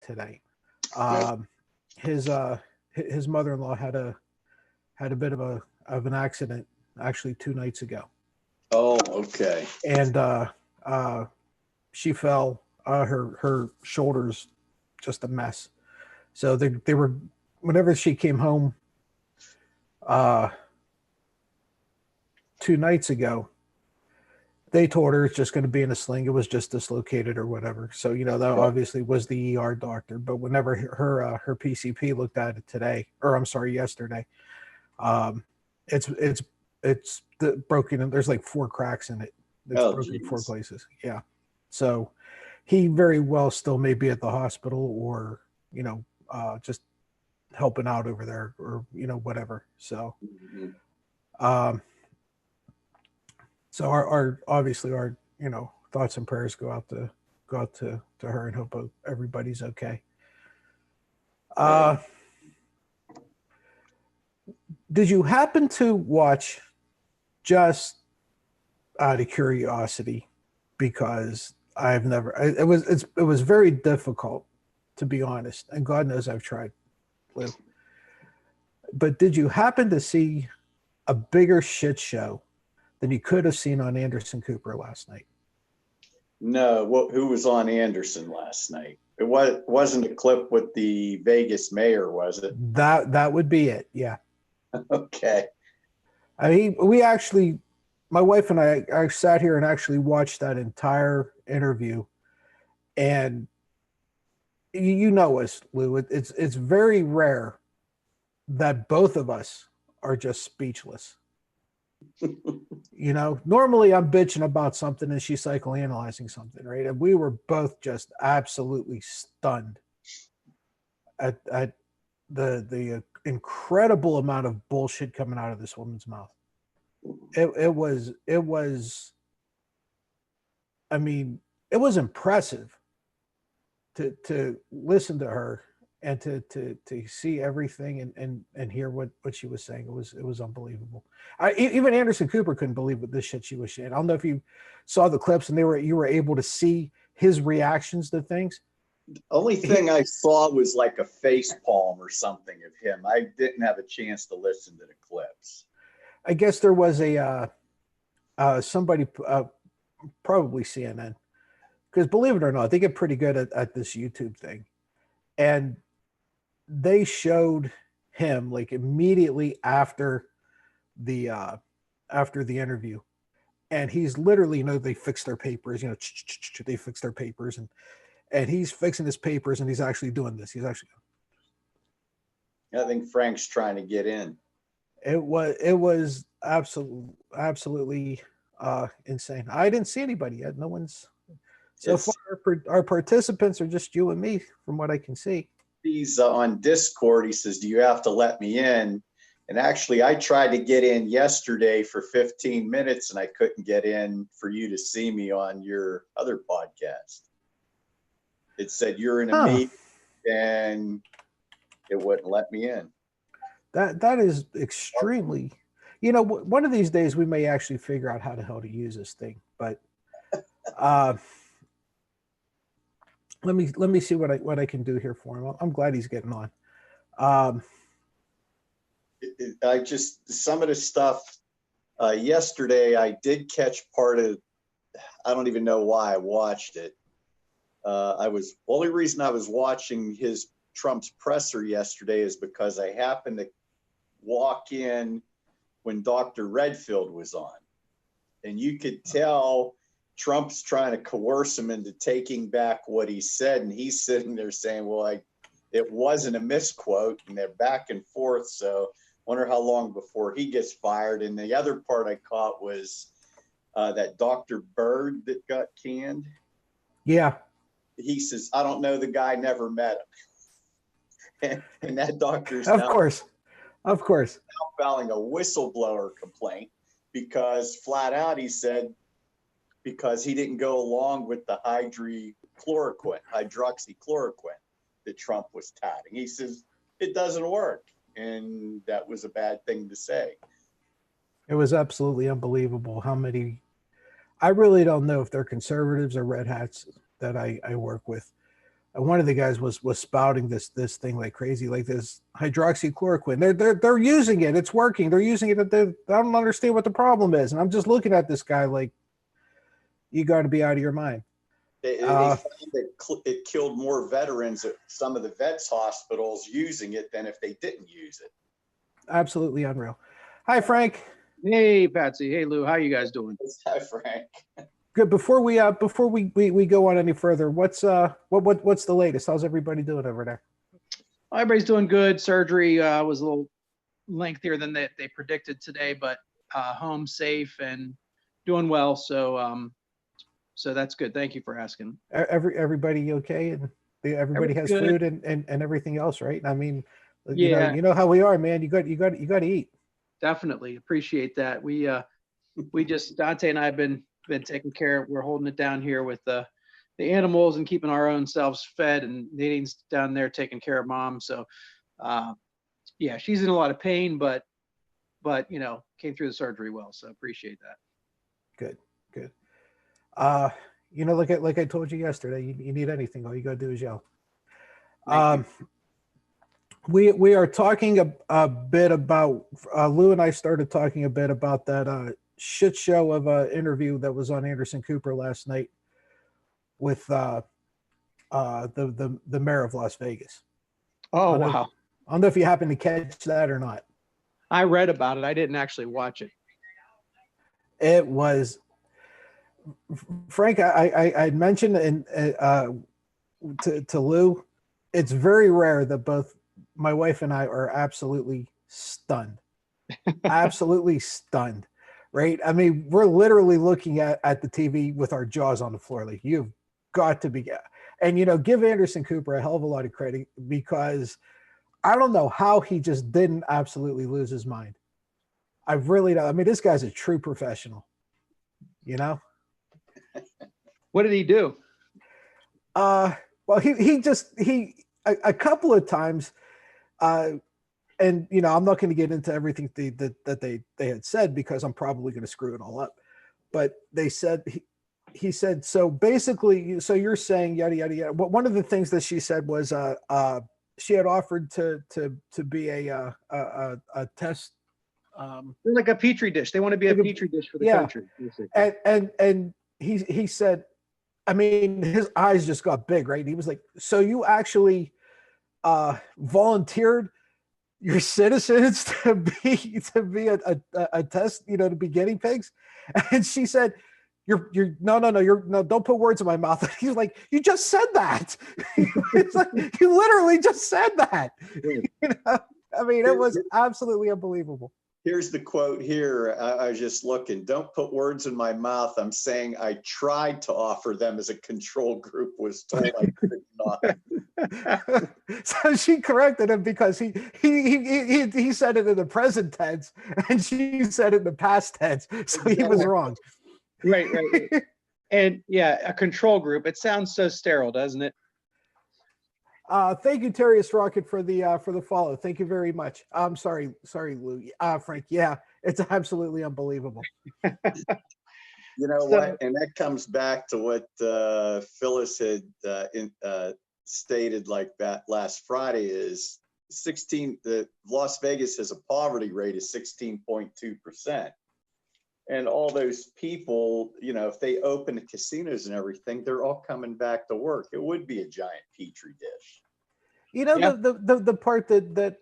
today. Yes. His his mother-in-law had a bit of an accident actually 2 nights ago, Oh, okay. and she fell. Her shoulders just a mess. So they were whenever she came home uh, 2 nights ago, they told her it's just going to be in a sling. It was just dislocated or whatever. So that Okay. obviously was the ER doctor. But whenever her PCP looked at it today, or I'm sorry, yesterday, um, it's broken. And there's like 4 cracks in it. It's Oh, broken 4 geez. places. Yeah. So he very well still may be at the hospital, or just helping out over there, or whatever. So. Mhm. Um, So our obviously our thoughts and prayers go out to her, and hope everybody's okay. Yeah. Uh, did you happen to watch, just out of curiosity, because I've never it was very difficult, to be honest, and God knows I've tried, Lou. But did you happen to see a bigger shit show than you could have seen on Anderson Cooper last night? No, who was on Anderson last night? Wasn't a clip with the Vegas mayor, was it? That would be it. Yeah. Okay. I mean, we actually, my wife and I sat here and actually watched that entire interview, and you know us, Lou. It's very rare that both of us are just speechless. Normally I'm bitching about something and she's psychoanalyzing something, right? And we were both just absolutely stunned at the incredible amount of bullshit coming out of this woman's mouth. It was. I mean, it was impressive to listen to her, and to see everything, and hear what she was saying. It was unbelievable. Even Anderson Cooper couldn't believe what this shit she was saying. I don't know if you saw the clips, and you were able to see his reactions to things. Only thing I saw was like a face palm or something of him. I didn't have a chance to listen to the clips. I guess there was a somebody, probably CNN, because believe it or not, they get pretty good at this YouTube thing, and they showed him like immediately the after the interview, and he's literally, they fix their papers, they fix their papers, and he's fixing his papers, and he's actually doing this. He's actually. I think Frank's trying to get in. It was absolutely insane. I didn't see anybody yet. No one's so far. Our participants are just you and me, from what I can see. He's on Discord. He says, "Do you have to let me in?" And actually, I tried to get in yesterday for 15 minutes, and I couldn't get in for you to see me on your other podcast. It said you're in a meeting, and it wouldn't let me in. That is extremely. One of these days we may actually figure out how the hell to use this thing. But let me see what I can do here for him. I'm glad he's getting on. I just, some of the stuff yesterday, I did catch part of. I don't even know why I watched it. Only reason I was watching his Trump's presser yesterday is because I happened to walk in when Dr. Redfield was on, and you could tell Trump's trying to coerce him into taking back what he said, and he's sitting there saying, "Well, it wasn't a misquote," and they're back and forth. So wonder how long before he gets fired. And the other part I caught was that Dr. Bird that got canned. Yeah. He says, "I don't know the guy, never met him." and that doctor's of course now filing a whistleblower complaint because flat out he said, because he didn't go along with the hydroxychloroquine that Trump was touting. He says it doesn't work, and that was a bad thing to say. It was absolutely unbelievable how many. I really don't know if they're conservatives or red hats that I work with. And one of the guys was spouting this thing like crazy, like this hydroxychloroquine. They're using it. It's working. They're using it. I don't understand what the problem is. And I'm just looking at this guy like, you got to be out of your mind. They found that it killed more veterans at some of the vets hospitals using it than if they didn't use it. Absolutely unreal. Hi, Frank. Hey, Patsy. Hey, Lou. How you guys doing? Hi, Frank. Good. Before we go on any further, what's the latest? How's everybody doing over there? Everybody's doing good. Surgery was a little lengthier than they predicted today, but home safe and doing well. So that's good. Thank you for asking. Everybody okay? And everybody has good. food and everything else, right? I mean, Yeah. you know how we are, man. You got to eat. Definitely appreciate that. We just, Dante and I have been taking care of, we're holding it down here with the animals and keeping our own selves fed, and Nadine's down there taking care of mom. So yeah, she's in a lot of pain, but came through the surgery well. So appreciate that. Good. Like I told you yesterday, you need anything, all you got to do is yell. We are talking a bit about, Lou and I started talking a bit about that shit show of an interview that was on Anderson Cooper last night with the mayor of Las Vegas. Oh, wow. I don't know if you happen to catch that or not. I read about it. I didn't actually watch it. It was, Frank, I mentioned to Lou, it's very rare that both my wife and I are absolutely stunned. Absolutely stunned. Right? I mean, we're literally looking at the TV with our jaws on the floor. Like, you've got to be, and give Anderson Cooper a hell of a lot of credit, because I don't know how he just didn't absolutely lose his mind. I really don't. I mean, this guy's a true professional. What did he do? Well, he a couple of times, and I'm not going to get into everything that they had said, because I'm probably going to screw it all up. But they said he said, so basically, so you're saying yada yada yada. But one of the things that she said was she had offered to be a test. They're like a petri dish. They want to be a petri dish for the country. And he said, I mean, his eyes just got big, right? He was like, so you actually volunteered your citizens to be a test, to be guinea pigs? And she said, you're no, don't put words in my mouth. He's like, you just said that. It's like, you literally just said that. I mean, it was absolutely unbelievable. Here's the quote here. I was just looking. Don't put words in my mouth. I'm saying I tried to offer them as a control group, was told I could not. So she corrected him, because he said it in the present tense and she said it in the past tense. So he was wrong. Right. And yeah, a control group. It sounds so sterile, doesn't it? Thank you, Terrius Rocket, for the follow. Thank you very much. I'm sorry, Lou. Frank. Yeah, it's absolutely unbelievable. What? And that comes back to what Phyllis had stated like that last Friday, is Las Vegas has a poverty rate of 16.2%. And all those people, if they open the casinos and everything, they're all coming back to work. It would be a giant petri dish. The part that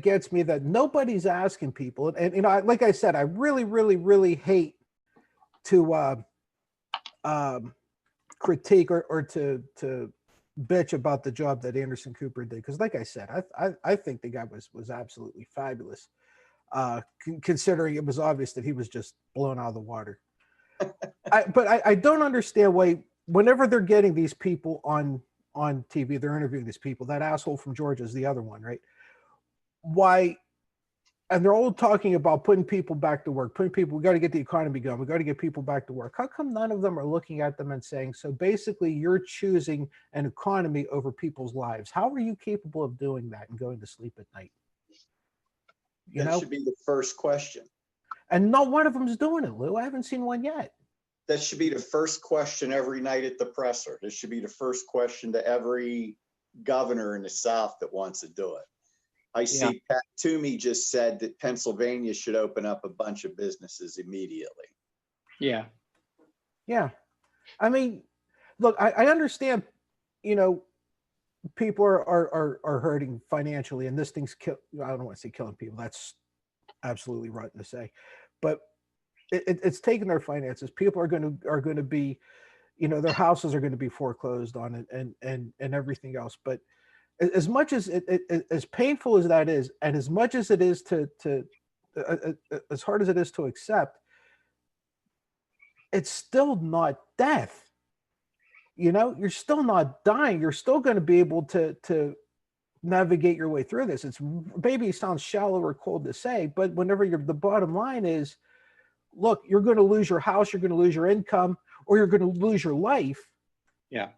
gets me, that nobody's asking people, and like I said, I really, really, really hate to critique or to bitch about the job that Anderson Cooper did, because like I said, I think the guy was absolutely fabulous. Considering it was obvious that he was just blown out of the water. But I don't understand why, whenever they're getting these people on TV, they're interviewing these people. That asshole from Georgia is the other one, right? Why? And they're all talking about putting people back to work, we got to get the economy going. We got to get people back to work. How come none of them are looking at them and saying, so basically you're choosing an economy over people's lives? How are you capable of doing that and going to sleep at night? That should be the first question. And not one of them is doing it, Lou. I haven't seen one yet. that should be the first question every night at the presser. This should be the first question to every governor in the South that wants to do it. I see Pat Toomey just said that Pennsylvania should open up a bunch of businesses immediately. Yeah. Yeah. I mean, look, I understand, you know, people are hurting financially, and this thing's I don't want to say killing people. That's absolutely rotten to say, but it's taking their finances. People are going to be, you know, their houses are going to be foreclosed on it, and everything else. But as much as as painful as that is, and as much as it is to as hard as it is to accept, it's still not death. You know, you're still not dying. You're still going to be able to navigate your way through this. It's maybe it sounds shallow or cold to say, but whenever the bottom line is, look, you're going to lose your house, you're going to lose your income, or you're going to lose your life. Yeah.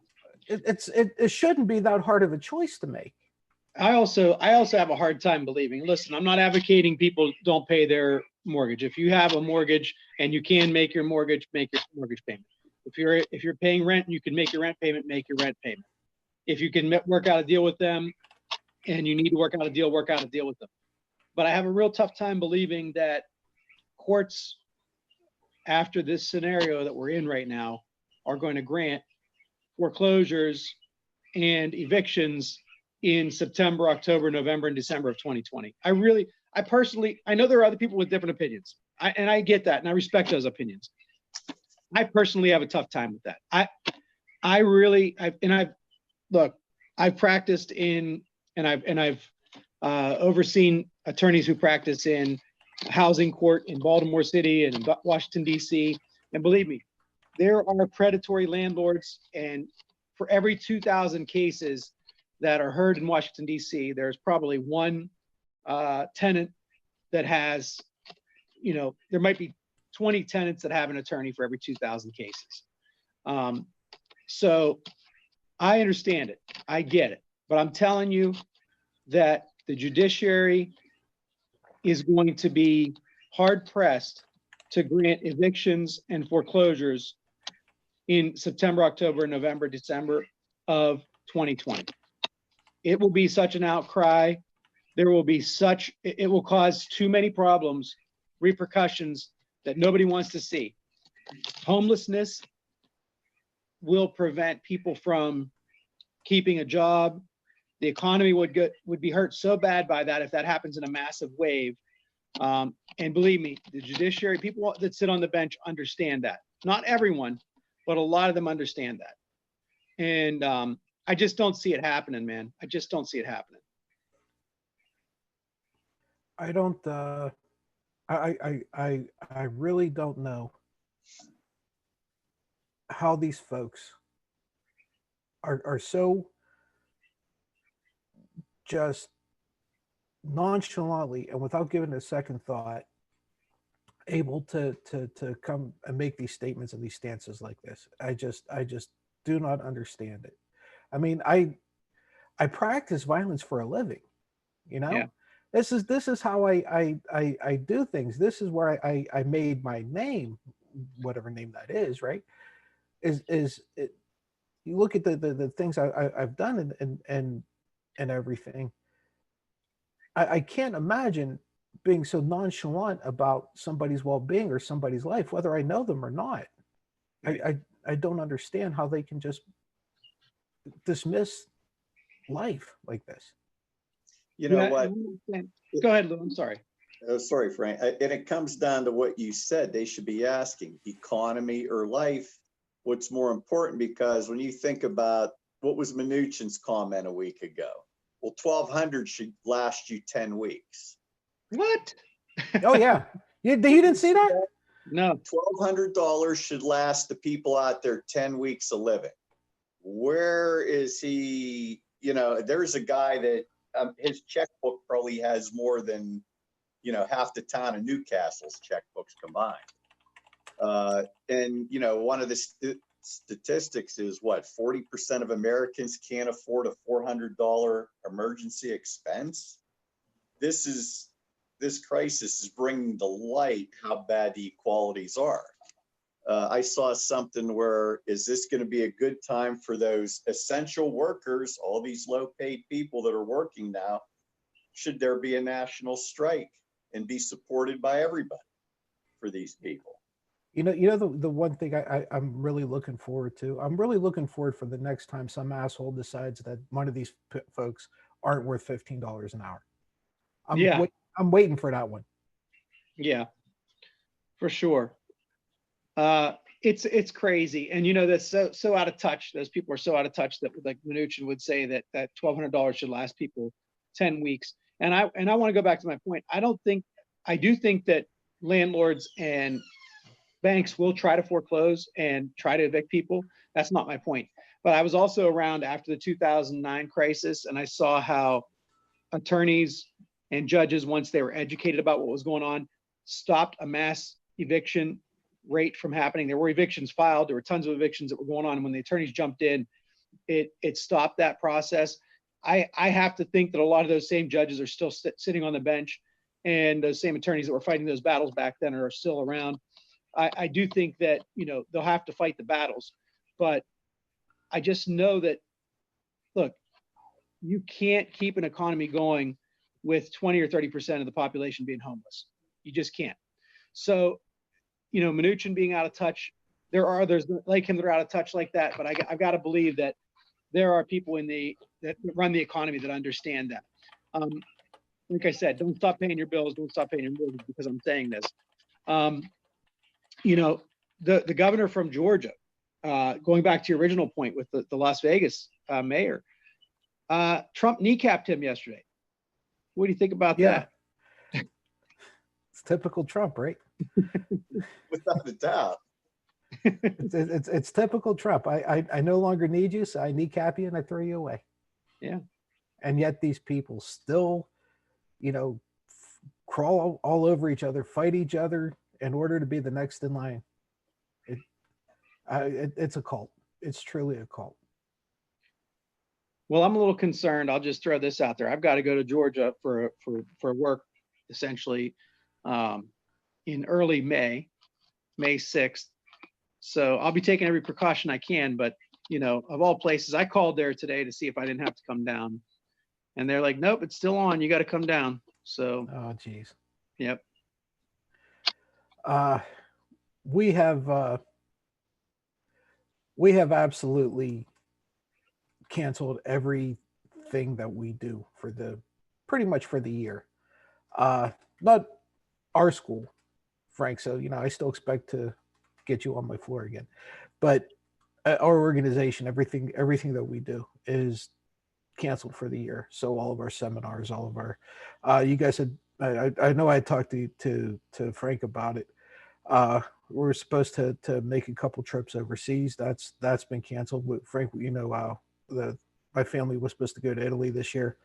It shouldn't be that hard of a choice to make. I also have a hard time believing. Listen, I'm not advocating people don't pay their mortgage. If you have a mortgage and you can make your mortgage payment. If you're paying rent and you can make your rent payment, make your rent payment. If you can work out a deal with them and you need to work out a deal with them. But I have a real tough time believing that courts, after this scenario that we're in right now, are going to grant foreclosures and evictions in September, October, November, and December of 2020. I personally, I know there are other people with different opinions. I get that, and I respect those opinions. I personally have a tough time with that. I've practiced in, and I've overseen attorneys who practice in housing court in Baltimore City and in Washington, D.C. And believe me, there are predatory landlords, and for every 2,000 cases that are heard in Washington, D.C., there's probably one tenant that has, you know, there might be 20 tenants that have an attorney for every 2,000 cases. So I understand it. I get it. But I'm telling you that the judiciary is going to be hard pressed to grant evictions and foreclosures in September, October, November, December of 2020. It will be such an outcry. There will be it will cause too many problems, repercussions that nobody wants to see. Homelessness will prevent people from keeping a job. The economy would be hurt so bad by that if that happens in a massive wave. And believe me, the judiciary, people that sit on the bench understand that. Not everyone, but a lot of them understand that. And I just don't see it happening, man. I just don't see it happening. I don't. I really don't know how these folks are so just nonchalantly and without giving it a second thought able to come and make these statements and these stances like this. I just do not understand it. I mean, I practice violence for a living, you know. Yeah. This is how I do things. This is where I made my name, whatever name that is, right? Is it, you look at the things I've done and everything. I can't imagine being so nonchalant about somebody's well-being or somebody's life, whether I know them or not. Right. I don't understand how they can just dismiss life like this. You know what? Go ahead, Lou. I'm sorry. Oh, sorry, Frank. And it comes down to what you said. They should be asking economy or life. What's more important? Because when you think about what was Mnuchin's comment a week ago, well, 1,200 should last you 10 weeks. What? Oh, yeah. You didn't see that? No. $1,200 should last the people out there 10 weeks of living. Where is he? You know, there's a guy that his checkbook probably has more than, you know, half the town of Newcastle's checkbooks combined. And, you know, one of the statistics is what, 40% of Americans can't afford a $400 emergency expense. This crisis is bringing to light how bad the inequalities are. I saw something where, is this going to be a good time for those essential workers, all these low paid people that are working now? Should there be a national strike and be supported by everybody for these people? The one thing I'm really looking forward to, I'm really looking forward for the next time some asshole decides that one of these folks aren't worth $15 an hour. Yeah. I'm waiting for that one. Yeah, for sure. It's crazy. And that's so out of touch. Those people are so out of touch that, like Mnuchin would say, that $1,200 should last people 10 weeks. And I want to go back to my point. I do think that landlords and banks will try to foreclose and try to evict people. That's not my point. But I was also around after the 2009 crisis, and I saw how attorneys and judges, once they were educated about what was going on, stopped a mass eviction rate from happening. There were evictions filed. There were tons of evictions that were going on. And when the attorneys jumped in, it stopped that process. I have to think that a lot of those same judges are still sitting on the bench, and those same attorneys that were fighting those battles back then are still around. I do think that, they'll have to fight the battles, but I just know that, look, you can't keep an economy going with 20 or 30% of the population being homeless. You just can't. So, Mnuchin being out of touch, there are others like him that are out of touch like that, but I've got to believe that there are people that run the economy that understand that. Like I said, don't stop paying your bills, don't stop paying your mortgage because I'm saying this. The governor from Georgia, going back to your original point with the Las Vegas mayor, Trump kneecapped him yesterday. What do you think about that? It's typical Trump, right? Without a doubt. It's typical Trump. I no longer need you, so I kneecap you and I throw you away. Yeah. And yet these people still, crawl all over each other, fight each other in order to be the next in line. It's a cult. It's truly a cult. Well, I'm a little concerned. I'll just throw this out there. I've got to go to Georgia for work, essentially, in early May 6th. So I'll be taking every precaution I can. But of all places, I called there today to see if I didn't have to come down, and they're like, "Nope, it's still on. You got to come down." So. Oh, geez. Yep. We have absolutely canceled everything that we do pretty much for the year. Not our school, Frank. So, I still expect to get you on my floor again, but our organization, everything that we do is canceled for the year. So all of our seminars, all of our, you guys had, I know I talked to Frank about it. We're supposed to make a couple trips overseas. That's been canceled. Frank, my family was supposed to go to Italy this year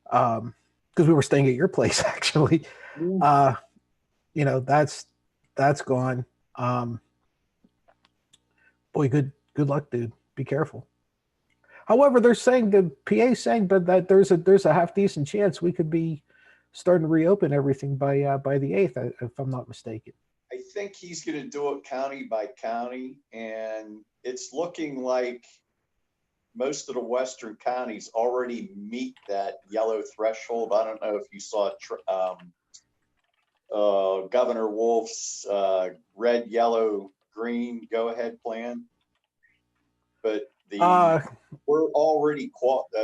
because we were staying at your place actually. That's gone. Boy, good luck, dude. Be careful. However, they're saying, the PA saying, but that there's a half decent chance we could be starting to reopen everything by the 8th, if I'm not mistaken. I think he's going to do it county by county, and it's looking like most of the western counties already meet that yellow threshold. I don't know if you saw Governor Wolf's red, yellow, green go-ahead plan, but we're already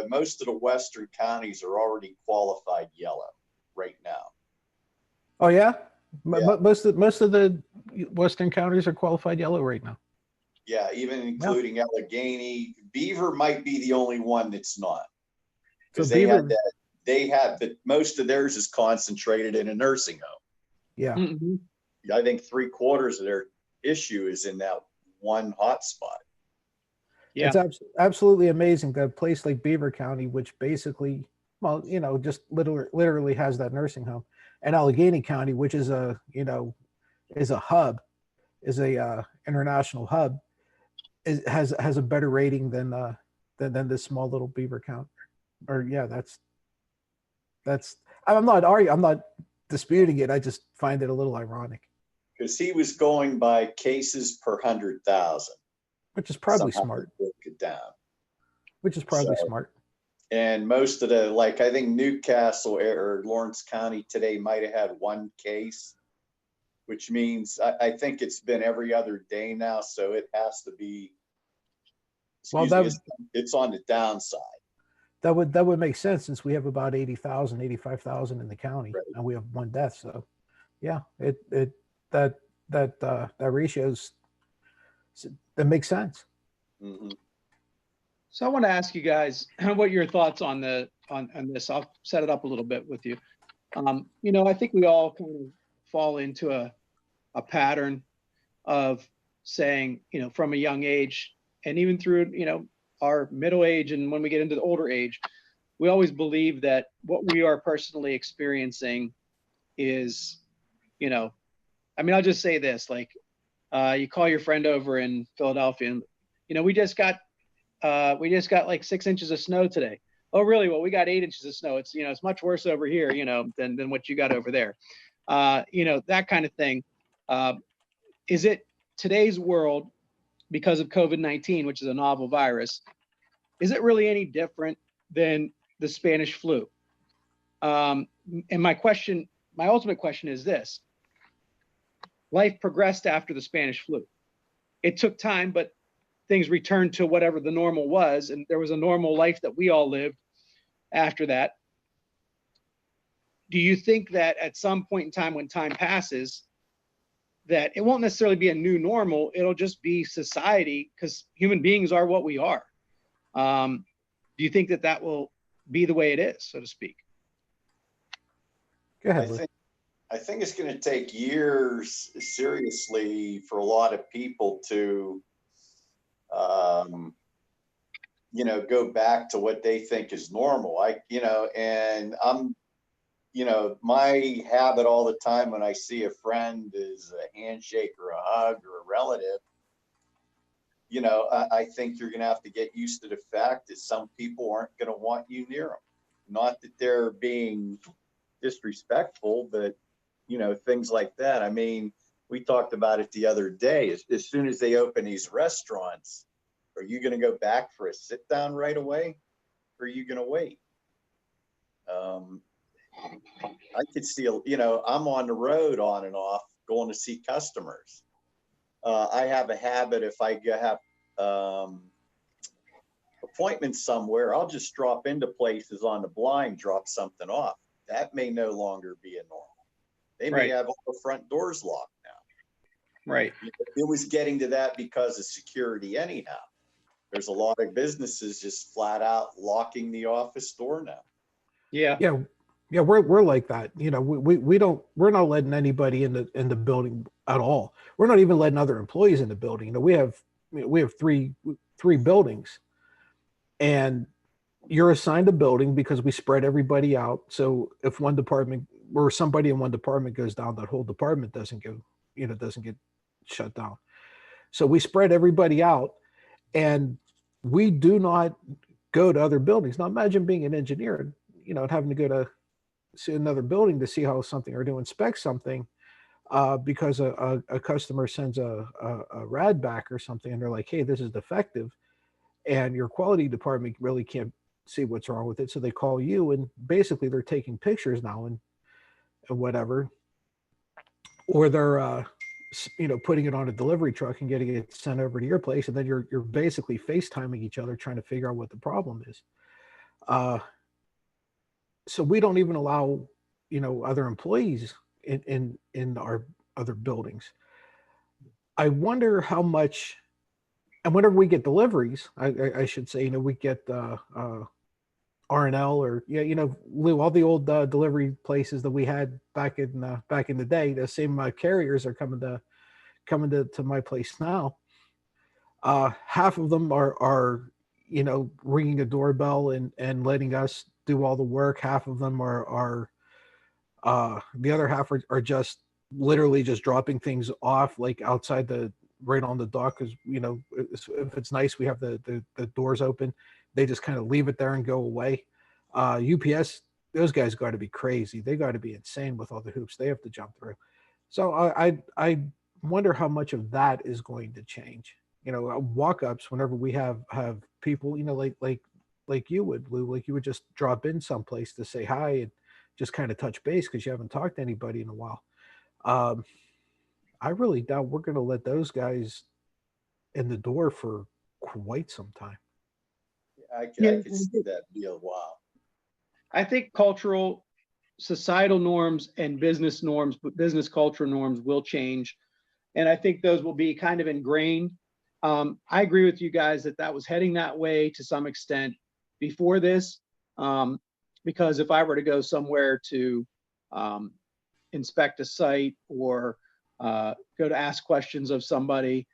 most of the western counties are already qualified yellow right now. Oh yeah, most of the western counties are qualified yellow right now. Yeah, even including Allegheny. Beaver might be the only one that's not, because they have that. They have that. Most of theirs is concentrated in a nursing home. Yeah, I think 3/4 of their issue is in that one hotspot. Yeah, it's absolutely amazing that a place like Beaver County, which basically, just literally has that nursing home, and Allegheny County, which is a hub, is a international hub, has a better rating than this small little Beaver County. Or that's I'm not disputing it. I just find it a little ironic. because he was going by cases per 100,000. Which is probably Somehow smart. he broke it down. Which is probably So, smart. and most of the, like, I think Newcastle or Lawrence County today might have had one case, which means I think it's been every other day now. So it has to be, Well, it's on the downside. that would make sense since we have about 80,000, 85,000 in the county, Right. and we have one death. So, yeah, that ratio's, that makes sense. Mm-hmm. So I want to ask you guys what your thoughts on this. I'll set it up a little bit with you. You know, I think we all kind of fall into a pattern of saying, you know, from a young age and even through, you know, our middle age and when we get into the older age, we always believe that what we are personally experiencing is, you know, I mean, I'll just say this, like, you call your friend over in Philadelphia and, you know, we just got like 6 inches of snow today. Oh, really? Well, we got 8 inches of snow. It's, you know, it's much worse over here, you know, than what you got over there. You know, that kind of thing. Is it today's world, because of COVID-19, which is a novel virus, is it really any different than the Spanish flu? And my ultimate question is this: life progressed after the Spanish flu. It took time, but things returned to whatever the normal was, and there was a normal life that we all lived after that. Do you think that at some point in time, when time passes, that it won't necessarily be a new normal, it'll just be society, because human beings are what we are? Do you think that that will be the way it is, so to speak? Go ahead. I think it's going to take years, seriously, for a lot of people to, you know, go back to what they think is normal. And I'm, you know, my habit all the time when I see a friend is a handshake or a hug or a relative. You know, I think you're going to have to get used to the fact that some people aren't going to want you near them. Not that they're being disrespectful, but, you know, things like that. I mean, we talked about it the other day. As soon as they open these restaurants, are you going to go back for a sit down right away? Or are you going to wait? I could see, you know, I'm on the road on and off going to see customers. I have a habit, if I have appointments somewhere, I'll just drop into places on the blind, drop something off. That may no longer be a normal. They may have all the front doors locked now. Right. It was getting to that because of security anyhow. There's a lot of businesses just flat out locking the office door now. Yeah. Yeah, we're like that. You know, we're not letting anybody in the building at all. We're not even letting other employees in the building. You know, we have three buildings, and you're assigned a building because we spread everybody out. So if one department or somebody in one department goes down, that whole department doesn't get shut down. So we spread everybody out, and we do not go to other buildings. Now imagine being an engineer, you know, and having to go to see another building to see how something or to inspect something because a customer sends a rad back or something, and they're like, hey, this is defective, and your quality department really can't see what's wrong with it, so they call you, and basically they're taking pictures now and whatever, or they're you know, putting it on a delivery truck and getting it sent over to your place, and then you're basically FaceTiming each other trying to figure out what the problem is. So we don't even allow, you know, other employees in our other buildings. I wonder how much, and whenever we get deliveries, I should say, you know, we get R&L or, yeah, you know, Lou, all the old delivery places that we had back in the day. The same carriers are coming to my place now. Half of them are you know, ringing a doorbell and letting us do all the work. Half of them are the other half are just literally just dropping things off, like outside right on the dock. Because, you know, if it's nice, we have the doors open. They just kind of leave it there and go away. UPS, those guys got to be crazy. They got to be insane with all the hoops they have to jump through. So I wonder how much of that is going to change. You know, walk-ups whenever we have people, you know, like you would, Lou, like you would just drop in someplace to say hi and just kind of touch base because you haven't talked to anybody in a while. Um, I really doubt we're going to let those guys in the door for quite some time. I Yeah, could see that be a while. I think cultural, societal norms and business norms, business culture norms will change. And I think those will be kind of ingrained. I agree with you guys that that was heading that way to some extent before this. Um, because if I were to go somewhere to um, inspect a site or go to ask questions of somebody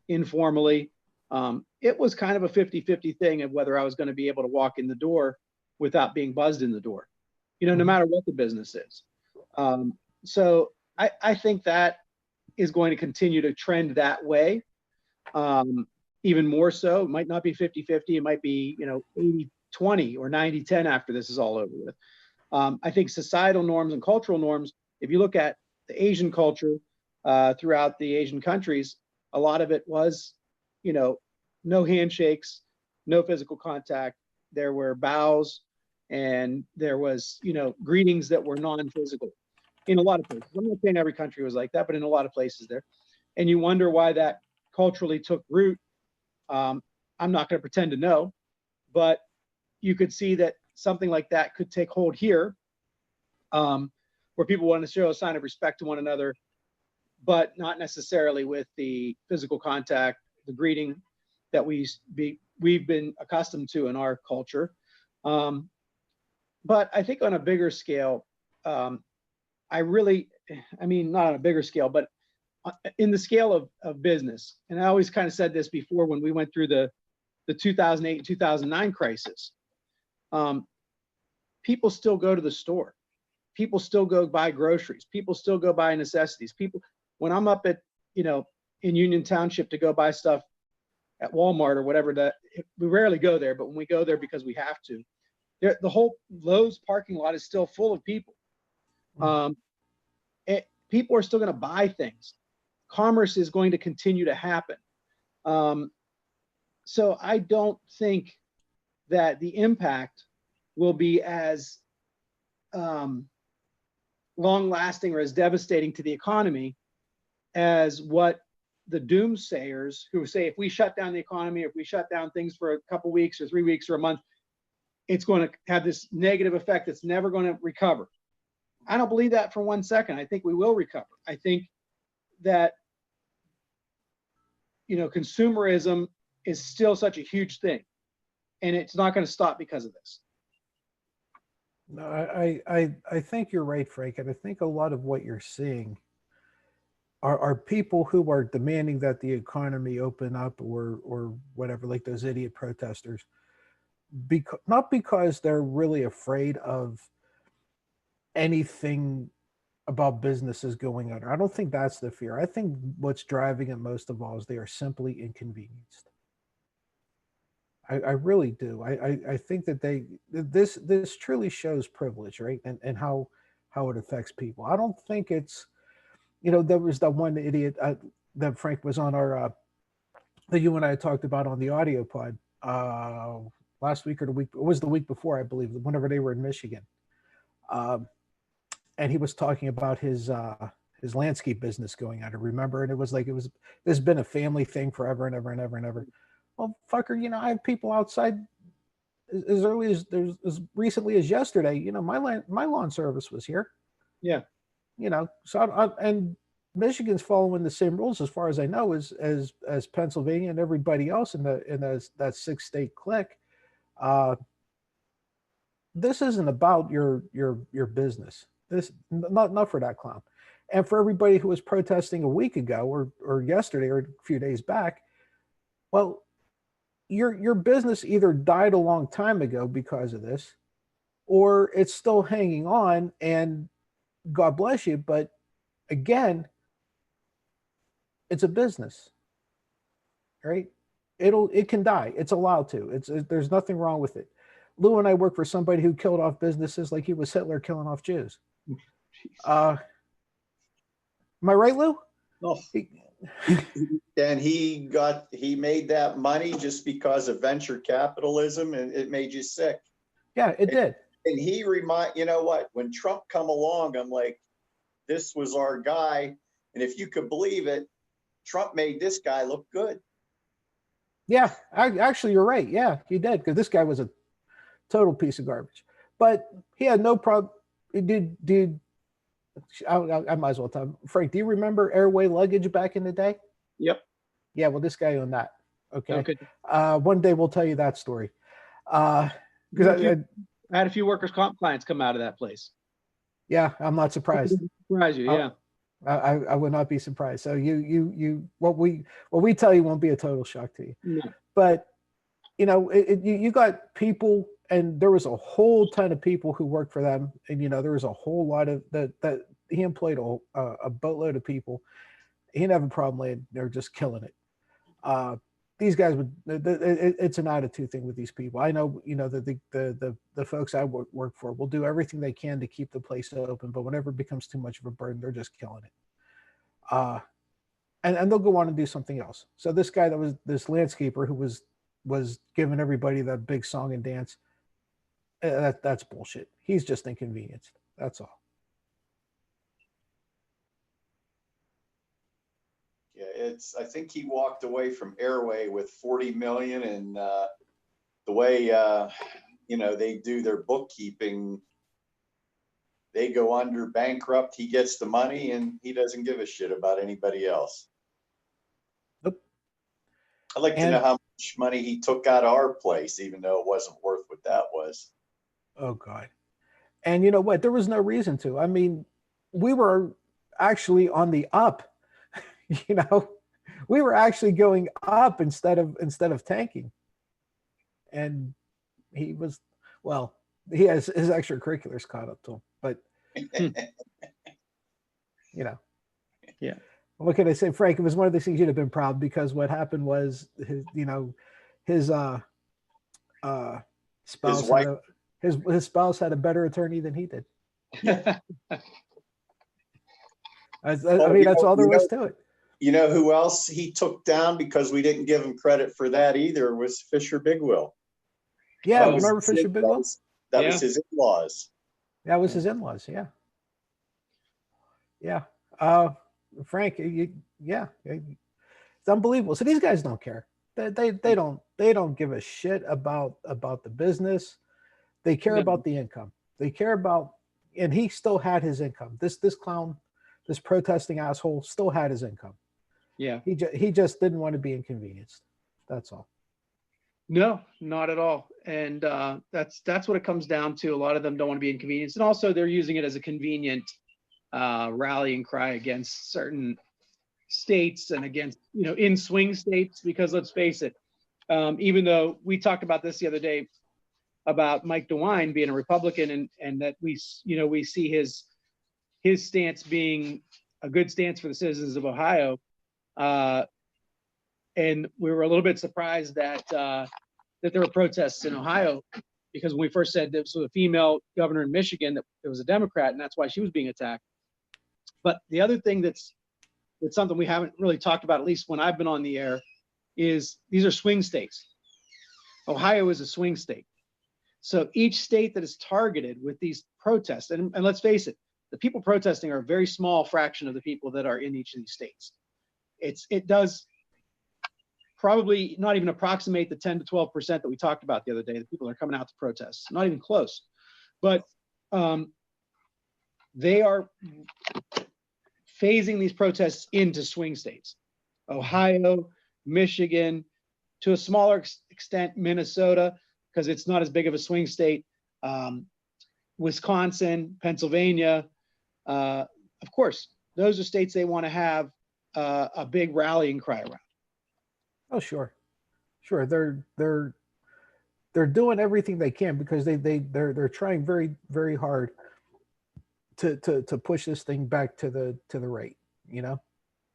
informally, it was kind of a 50-50 thing of whether I was going to be able to walk in the door without being buzzed in the door, you know, no matter what the business is. So I think that is going to continue to trend that way. Even more so, it might not be 50-50, it might be, you know, 80-20 or 90-10 after this is all over with. I think societal norms and cultural norms, if you look at the Asian culture throughout the Asian countries, a lot of it was, you know, no handshakes, no physical contact. There were bows and there was, you know, greetings that were non-physical in a lot of places. I'm not saying every country was like that, but in a lot of places there. And you wonder why that culturally took root. I'm not going to pretend to know, but you could see that something like that could take hold here, where people want to show a sign of respect to one another, but not necessarily with the physical contact, the greeting that we've been accustomed to in our culture. But I think on a bigger scale, I mean, not on a bigger scale, but in the scale of business. And I always kind of said this before when we went through the 2008 and 2009 crisis. People still go to the store. People still go buy groceries. People still go buy necessities. People, when I'm up at, you know, in Union Township to go buy stuff at Walmart or whatever, that we rarely go there, but when we go there because we have to, the whole Lowe's parking lot is still full of people. People are still going to buy things. Commerce is going to continue to happen. So I don't think that the impact will be as long-lasting or as devastating to the economy as what the doomsayers who say if we shut down the economy, if we shut down things for a couple weeks or 3 weeks or a month, it's going to have this negative effect that's never going to recover. I don't believe that for 1 second. I think we will recover. I think that, you know, consumerism is still such a huge thing, and it's not going to stop because of this. No, I think you're right, Frank, and I think a lot of what you're seeing are people who are demanding that the economy open up or whatever, like those idiot protesters, because not because they're really afraid of anything about businesses going under. I don't think that's the fear. I think what's driving it most of all is they are simply inconvenienced. I really do. I think that this truly shows privilege, right? And how it affects people. I don't think it's, you know, there was that one idiot that Frank was on our that you and I talked about on the audio pod last week or the week. It was the week before, I believe, whenever they were in Michigan. And he was talking about his landscape business going under. Remember? And it was like this has been a family thing forever and ever and ever and ever. Well, fucker, you know, I have people outside as early as recently as yesterday. You know, my lawn service was here. Yeah. You know, so and Michigan's following the same rules as far as I know as Pennsylvania and everybody else in that 6-state clique. This isn't about your business. This not for that clown, and for everybody who was protesting a week ago or yesterday or a few days back. Well, your business either died a long time ago because of this, or it's still hanging on, and God bless you. But again, it's a business, right? It can die. It's allowed to. There's nothing wrong with it. Lou and I work for somebody who killed off businesses like he was Hitler killing off Jews. Am I right, Lou? Oh. And he made that money just because of venture capitalism, and it made you sick. Yeah, it did. And you know what, when Trump come along, I'm like, this was our guy. And if you could believe it, Trump made this guy look good. Yeah, actually, you're right. Yeah, he did, because this guy was a total piece of garbage. But he had no problem. Dude, I might as well tell him. Frank, do you remember Airway Luggage back in the day? Yep. Yeah, well, this guy owned that. Okay. Okay. One day we'll tell you that story. I had a few workers' comp clients come out of that place. Yeah, I'm not surprised. Surprise you, yeah. I would not be surprised. So what we tell you won't be a total shock to you. No. But you know, you got people, and there was a whole ton of people who worked for them, and you know, there was a whole lot of that he employed a boatload of people. He didn't have a problem. They're just killing it. These guys it's an attitude thing with these people. I know, you know, the folks I work for will do everything they can to keep the place open, but whenever it becomes too much of a burden, they're just killing it. And they'll go on and do something else. So this guy that was this landscaper who was giving everybody that big song and dance, that's bullshit. He's just inconvenienced. That's all. Yeah, I think he walked away from Airway with 40 million, and the way you know, they do their bookkeeping, they go under bankrupt, he gets the money, and he doesn't give a shit about anybody else. Nope. I'd like to know how much money he took out of our place, even though it wasn't worth what that was. Oh God. And you know what? There was no reason to. I mean, we were actually on the up. You know, we were actually going up instead of tanking. And he was, well, he has his extracurriculars caught up to him, but you know, yeah. What can I say, Frank? It was one of those things you'd have been proud, because what happened was his spouse his spouse had a better attorney than he did. I mean, that's all there was to it. You know who else he took down because we didn't give him credit for that either, was Fisher Bigwill. Yeah, remember Fisher Bigwill? That was his in-laws. That was his in-laws, yeah. Yeah. Frank, yeah, it's unbelievable. So these guys don't care. They don't give a shit about the business. They care about the income. They care about, and he still had his income. This clown, this protesting asshole, still had his income. Yeah. He just didn't want to be inconvenienced. That's all. No, not at all. And that's what it comes down to. A lot of them don't want to be inconvenienced, and also they're using it as a convenient rallying cry against certain states and against, you know, in swing states. Because let's face it, even though we talked about this the other day about Mike DeWine being a Republican, and that we see his stance being a good stance for the citizens of Ohio. And we were a little bit surprised that there were protests in Ohio, because when we first said there was a female governor in Michigan, that it was a Democrat, and that's why she was being attacked. But the other thing that's something we haven't really talked about, at least when I've been on the air, is these are swing states. Ohio is a swing state. So each state that is targeted with these protests, and let's face it, the people protesting are a very small fraction of the people that are in each of these states. It does probably not even approximate the 10 to 12% that we talked about the other day, the people that are coming out to protest, not even close. But they are phasing these protests into swing states. Ohio, Michigan, to a smaller extent, Minnesota, because it's not as big of a swing state. Wisconsin, Pennsylvania. Of course, those are states they want to have a big rallying cry around. Oh, sure. They're doing everything they can, because they're trying very, very hard to push this thing back to the right, you know,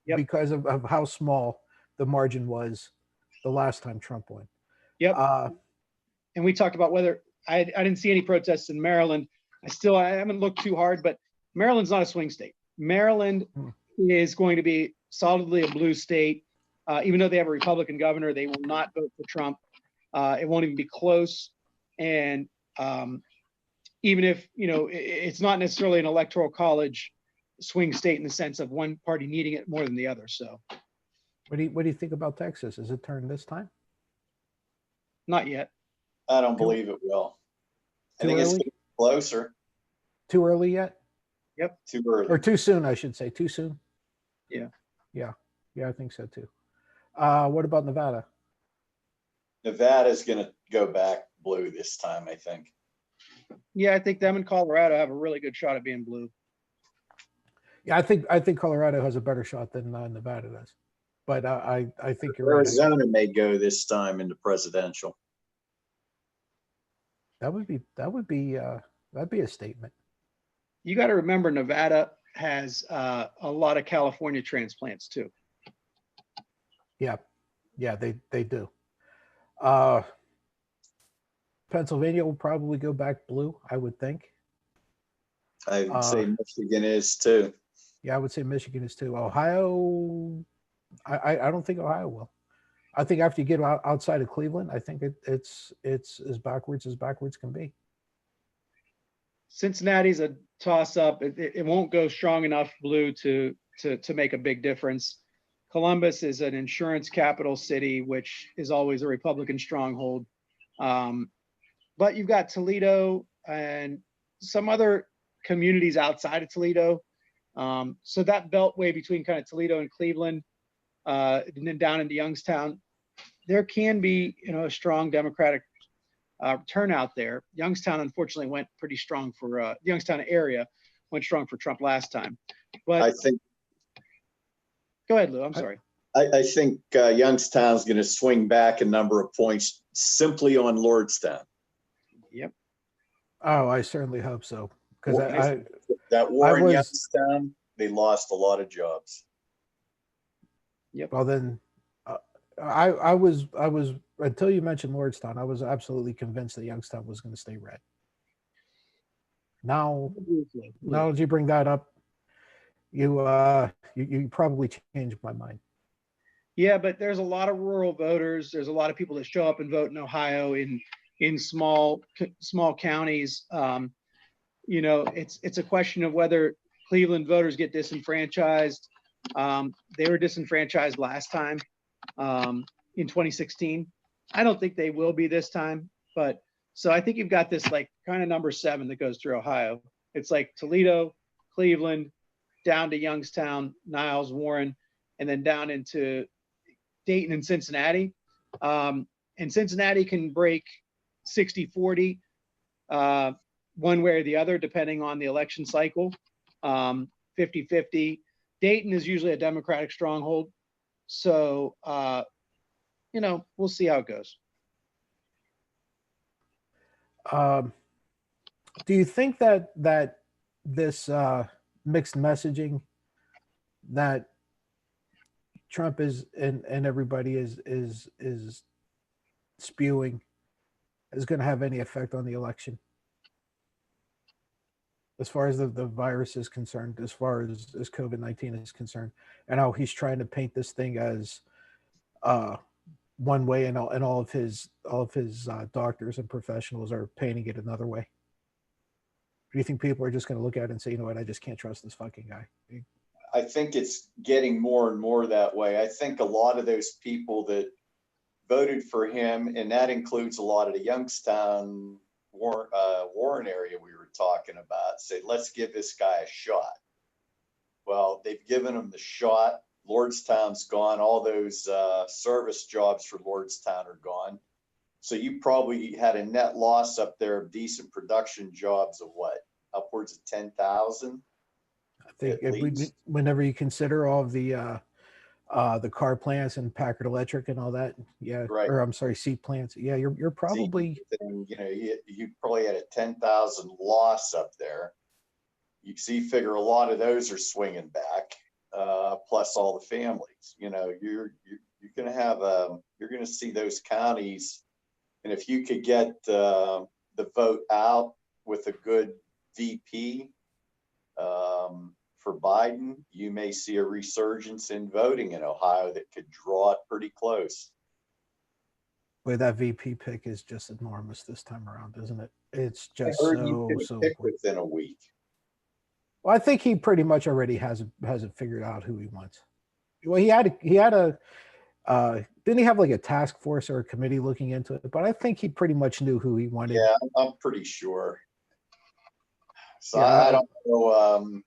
because of how small the margin was the last time Trump won. Yep. And we talked about whether I didn't see any protests in Maryland. I haven't looked too hard, but Maryland's not a swing state. Maryland is going to be solidly a blue state. Even though they have a Republican governor, they will not vote for Trump. It won't even be close. And even if, it's not necessarily an electoral college swing state in the sense of one party needing it more than the other. So What do you think about Texas? Is it turned this time? not yet. I don't believe it will. I Too think it's early? getting closer. Too early yet? Too early. Or too soon, I should say. Too soon? Yeah. Yeah, I think so too. What about Nevada? Nevada's going to go back blue this time, I think. Yeah, I think them and Colorado have a really good shot at being blue. Yeah, I think Colorado has a better shot than Nevada does. But I think you're right. Arizona may go this time into presidential. That'd be a statement. You got to remember Nevada has a lot of California transplants too. Yeah, they do. Pennsylvania will probably go back blue, I would think. I would say Michigan is too. Yeah, I would say Michigan is too. Ohio, I don't think Ohio will. I think after you get outside of Cleveland, I think it's as backwards can be. Cincinnati's a toss up. It won't go strong enough blue to make a big difference. Columbus is an insurance capital city, which is always a Republican stronghold. But you've got Toledo and some other communities outside of Toledo. So that beltway between kind of Toledo and Cleveland, and then down into Youngstown, there can be, a strong Democratic turnout there. Youngstown, unfortunately, went pretty strong for the Youngstown area, went strong for Trump last time. But I think. Go ahead, Lou. I'm sorry. I think Youngstown's going to swing back a number of points simply on Lordstown. Yep. Oh, I certainly hope so. Because that war in Youngstown, they lost a lot of jobs. Yep. Well, then I was until you mentioned Lordstown, I was absolutely convinced that Youngstown was going to stay red. Now that you bring that up, you probably changed my mind. Yeah, but there's a lot of rural voters. There's a lot of people that show up and vote in Ohio in small counties. It's a question of whether Cleveland voters get disenfranchised. They were disenfranchised last time in 2016. I don't think they will be this time, but so I think you've got this like kind of number 7 that goes through Ohio. It's like Toledo, Cleveland, down to Youngstown, Niles, Warren, and then down into Dayton and Cincinnati. And Cincinnati can break 60-40 one way or the other, depending on the election cycle. 50-50. Dayton is usually a Democratic stronghold. So, we'll see how it goes. Do you think that this mixed messaging that Trump is and everybody is spewing is going to have any effect on the election, as far as the virus is concerned, as far as COVID-19 is concerned, and how he's trying to paint this thing as one way, and all of his doctors and professionals are painting it another way? Do you think people are just going to look at it and say, you know what, I just can't trust this fucking guy? I think it's getting more and more that way. I think a lot of those people that voted for him, and that includes a lot of the Youngstown, Warren area we were talking about, say, let's give this guy a shot. Well, they've given him the shot. Lordstown's gone. All those service jobs for Lordstown are gone. So you probably had a net loss up there of decent production jobs of what? Upwards of 10,000? I think whenever you consider all of the car plants and Packard Electric and all that, yeah, right. Or I'm sorry, seat plants, yeah, you're probably, you probably had a 10,000 loss up there. You figure a lot of those are swinging back, plus all the families. You're going to have you're going to see those counties, and if you could get the vote out with a good VP for Biden, you may see a resurgence in voting in Ohio that could draw it pretty close. Boy, that VP pick is just enormous this time around, isn't it? It's I just heard you can so pick important. within a week. Well, I think he pretty much already has it figured out who he wants. Well, he had a didn't he have like a task force or a committee looking into it? But I think he pretty much knew who he wanted. Yeah, I'm pretty sure. So Yeah, I don't know.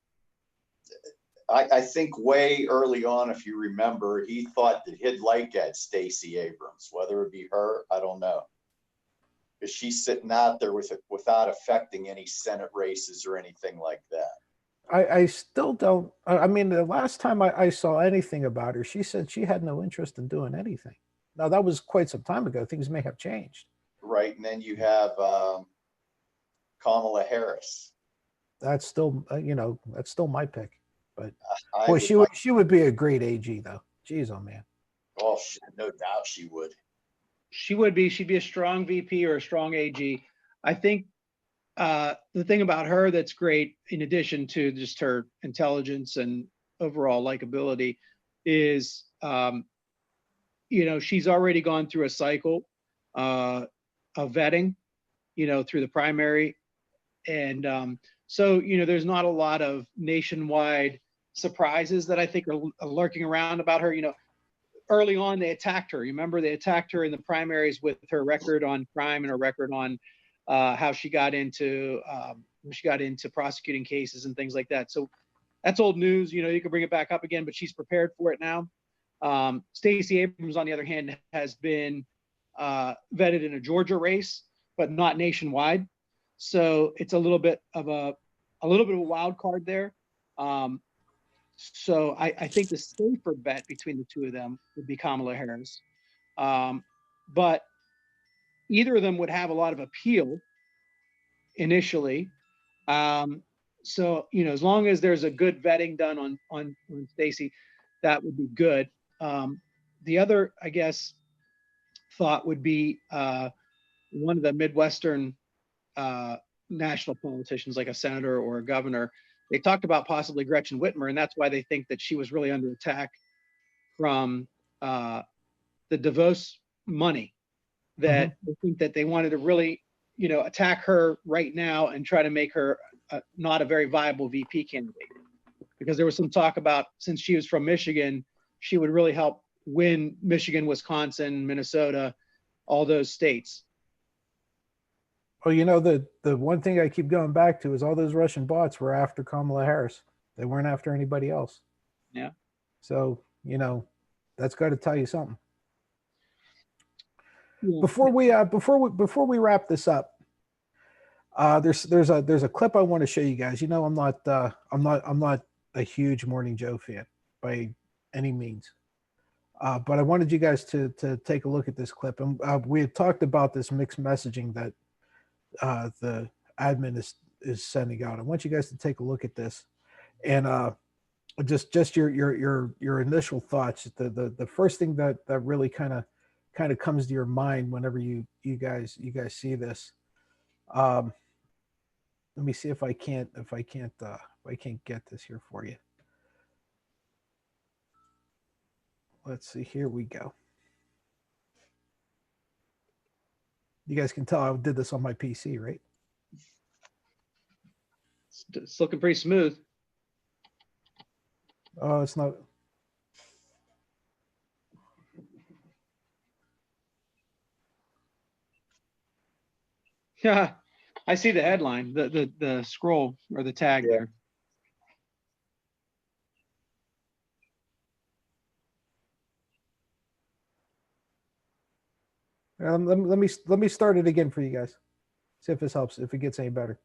I think way early on, if you remember, he thought that he'd like at Stacey Abrams. Whether it be her, I don't know. Because she's sitting out there without affecting any Senate races or anything like that. I still don't. I mean, the last time I saw anything about her, she said she had no interest in doing anything. Now, that was quite some time ago. Things may have changed. Right. And then you have Kamala Harris. That's still, that's still my pick. But I boy, would like, she would be a great AG though. Jeez, oh man. oh, no doubt she would. She'd be a strong VP or a strong AG. I think the thing about her that's great, in addition to just her intelligence and overall likability, is she's already gone through a cycle of vetting, through the primary, and so there's not a lot of nationwide surprises that I think are lurking around about her. Early on they attacked her. You remember they attacked her in the primaries with her record on crime and her record on how she got into prosecuting cases and things like that. So that's old news. You can bring it back up again, but she's prepared for it now. Stacey Abrams, on the other hand, has been vetted in a Georgia race, but not nationwide. So it's a little bit of a wild card there. So I think the safer bet between the two of them would be Kamala Harris. But either of them would have a lot of appeal initially. So as long as there's a good vetting done on Stacey, that would be good. The other, I guess, thought would be one of the Midwestern national politicians, like a senator or a governor. They talked about possibly Gretchen Whitmer, and that's why they think that she was really under attack from the Davos money. That they think that they wanted to really, attack her right now and try to make her not a very viable VP candidate. Because there was some talk about, since she was from Michigan, she would really help win Michigan, Wisconsin, Minnesota, all those states. Well, the one thing I keep going back to is all those Russian bots were after Kamala Harris. They weren't after anybody else. Yeah. So, that's got to tell you something. Yeah. Before we wrap this up, there's a clip I want to show you guys. I'm not a huge Morning Joe fan by any means. But I wanted you guys to take a look at this clip. And we had talked about this mixed messaging that the admin is sending out. I want you guys to take a look at this, and just your initial thoughts. The first thing that really kind of comes to your mind whenever you guys see this. Let me see if I can't get this here for you. Let's see. Here we go. You guys can tell I did this on my PC, right? It's looking pretty smooth. Oh, it's not. Yeah, I see the headline, the scroll or the tag there. Let me start it again for you guys. See if this helps. If it gets any better.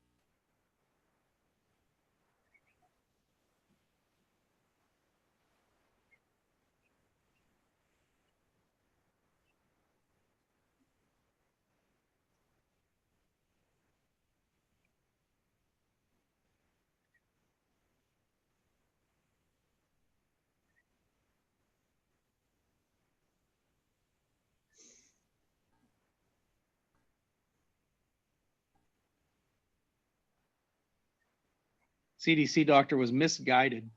CDC doctor was misguided.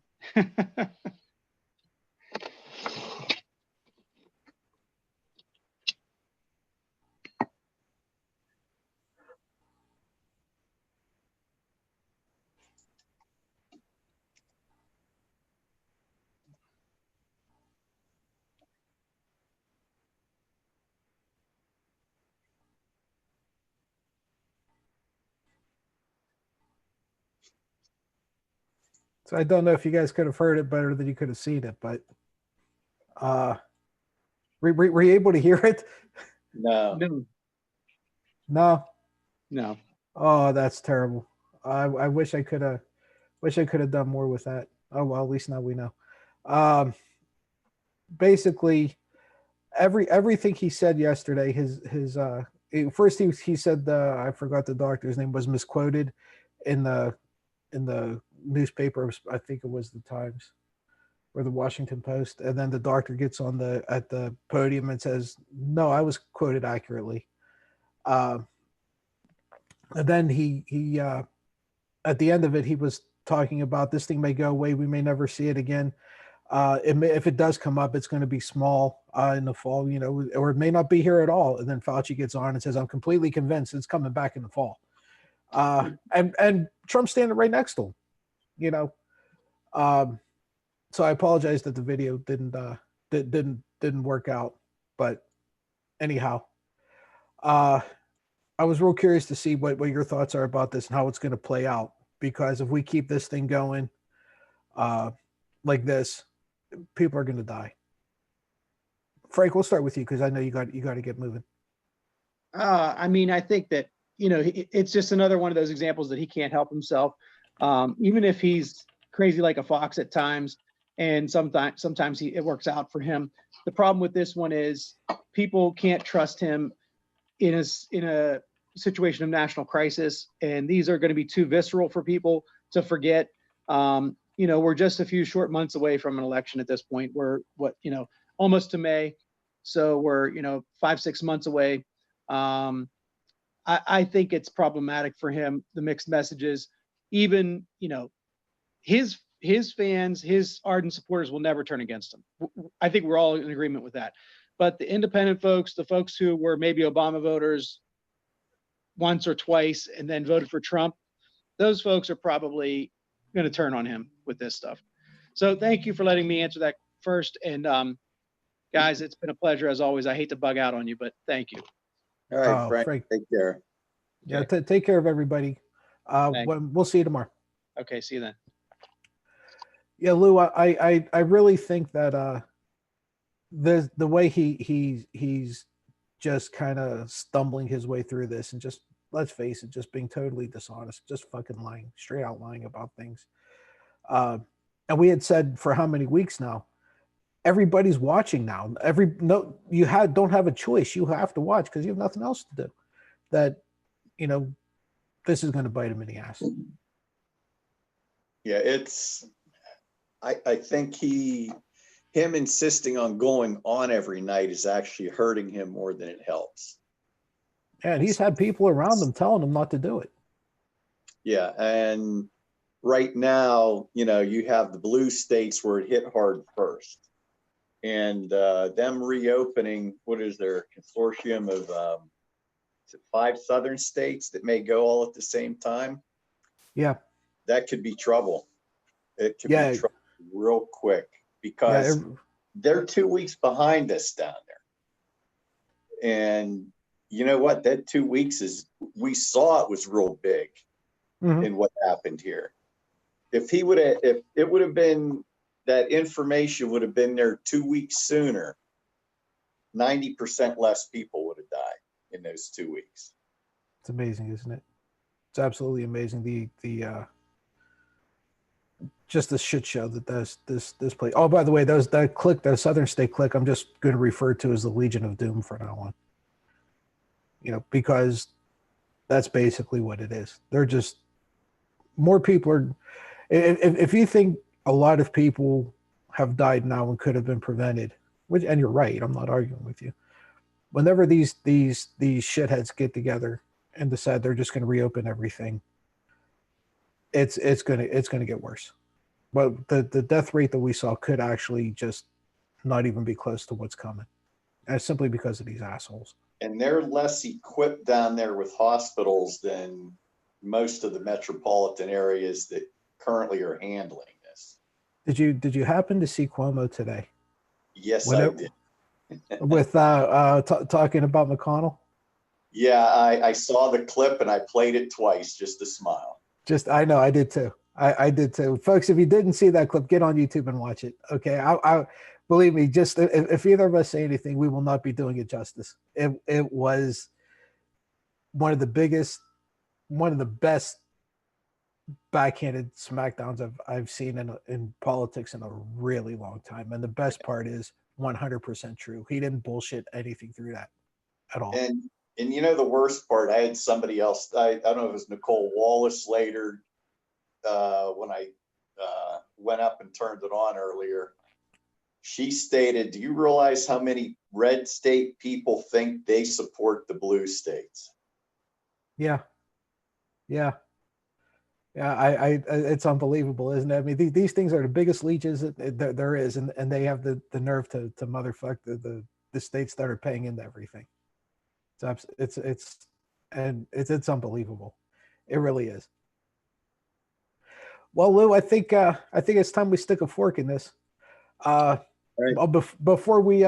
So I don't know if you guys could have heard it better than you could have seen it, but were you able to hear it? No. No, No. no. Oh, that's terrible. I wish I could have done more with that. Oh well, at least now we know. Basically, everything he said yesterday, first he said I forgot the doctor's name was misquoted in the newspaper. I think it was the Times or the Washington Post, and then the doctor gets at the podium and says, "No, I was quoted accurately." And then he at the end of it, he was talking about this thing may go away, we may never see it again. If it does come up, it's going to be small in the fall, or it may not be here at all. And then Fauci gets on and says, "I'm completely convinced it's coming back in the fall." And Trump's standing right next to him, So I apologize that the video didn't work out, but anyhow, I was real curious to see what your thoughts are about this and how it's going to play out. Because if we keep this thing going like this, people are going to die. Frank, we'll start with you because I know you got to get moving. I mean, I think that, it's just another one of those examples that he can't help himself. Even if he's crazy like a fox at times, and sometimes it works out for him. The problem with this one is people can't trust him in a situation of national crisis, and these are going to be too visceral for people to forget. We're just a few short months away from an election at this point. We're almost to May, so we're 5-6 months away. I think it's problematic for him, the mixed messages. Even his fans, his ardent supporters will never turn against him. I think we're all in agreement with that. But the independent folks, the folks who were maybe Obama voters once or twice and then voted for Trump, those folks are probably going to turn on him with this stuff. So thank you for letting me answer that first. And guys, it's been a pleasure as always. I hate to bug out on you, but thank you. All right, Frank, take care. Yeah, take care of everybody. We'll see you tomorrow. Okay, see you then. Yeah, Lou, I really think that the way he's just kind of stumbling his way through this, and just, let's face it, just being totally dishonest, just fucking lying, straight out lying about things. And we had said for how many weeks now, everybody's watching now. Don't have a choice. You have to watch because you have nothing else to do. That, this is going to bite him in the ass. Yeah, I think him insisting on going on every night is actually hurting him more than it helps. And he's had people around him telling him not to do it. Yeah, and right now, you have the blue states where it hit hard first. And them reopening, what is their consortium of 5 southern states that may go all at the same time? Yeah. That could be trouble. It could be trouble real quick because they're 2 weeks behind us down there. And you know what? That 2 weeks we saw it was real big in what happened here. If it would have been, that information would have been there 2 weeks sooner, 90% less people would have died in those 2 weeks. It's amazing, isn't it? It's absolutely amazing. The just the shit show that this place. Oh, by the way, that Southern State clique, I'm just going to refer to as the Legion of Doom from now on. Because that's basically what it is. They're just more people are. If you think a lot of people have died now and could have been prevented, and you're right, I'm not arguing with you. Whenever these shitheads get together and decide they're just going to reopen everything, it's gonna get worse. But the death rate that we saw could actually just not even be close to what's coming, and simply because of these assholes. And they're less equipped down there with hospitals than most of the metropolitan areas that currently are handling this. Did you happen to see Cuomo today? Yes, I did. With talking about McConnell? Yeah, I saw the clip and I played it twice just to smile. I know, I did too. I did too. Folks, if you didn't see that clip, get on YouTube and watch it. Okay. I believe me, just if either of us say anything, we will not be doing it justice. It was one of the best backhanded smackdowns I've seen in politics in a really long time. And the best part is 100% true. He didn't bullshit anything through that at all. And you know the worst part, I had somebody else, I don't know if it was Nicole Wallace later, when I went up and turned it on earlier. She stated, do you realize how many red state people think they support the blue states? Yeah. I it's unbelievable, isn't it? I mean, these things are the biggest leeches there is, and they have the nerve to motherfuck the states that are paying into everything. It's unbelievable. It really is. Well, Lou, I think it's time we stick a fork in this. Right. Before we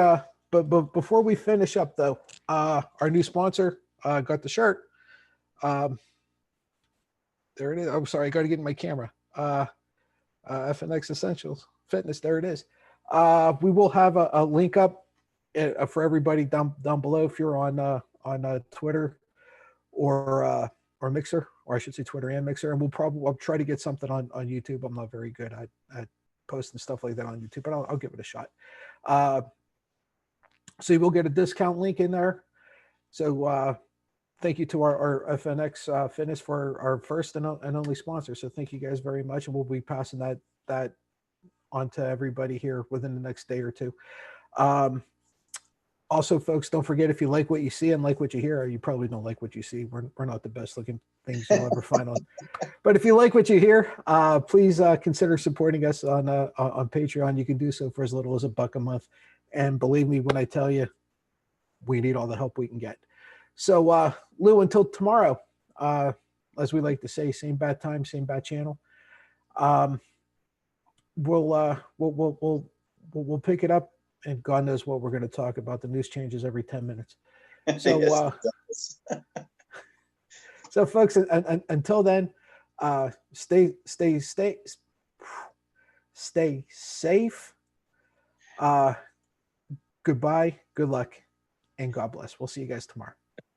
finish up though, our new sponsor got the shirt. There it is. I'm sorry, I got to get in my camera. FNX Essentials Fitness. There it is. We will have a link up for everybody down below if you're on Twitter or Mixer, or I should say Twitter and Mixer. And I'll try to get something on YouTube. I'm not very good at posting stuff like that on YouTube, but I'll give it a shot. So you will get a discount link in there. So thank you to our FNX Fitness for our first and only sponsor. So thank you guys very much, and we'll be passing that on to everybody here within the next day or two. Also, folks, don't forget, if you like what you see and like what you hear, or you probably don't like what you see. We're not the best looking things you'll ever find on. But if you like what you hear, please consider supporting us on Patreon. You can do so for as little as $1 a month. And believe me when I tell you, we need all the help we can get. So, Lou, until tomorrow, as we like to say, same bad time, same bad channel. We'll pick it up. And God knows what we're going to talk about. The news changes every 10 minutes. So, Yes, so folks, until then, stay safe. Goodbye, good luck, and God bless. We'll see you guys tomorrow.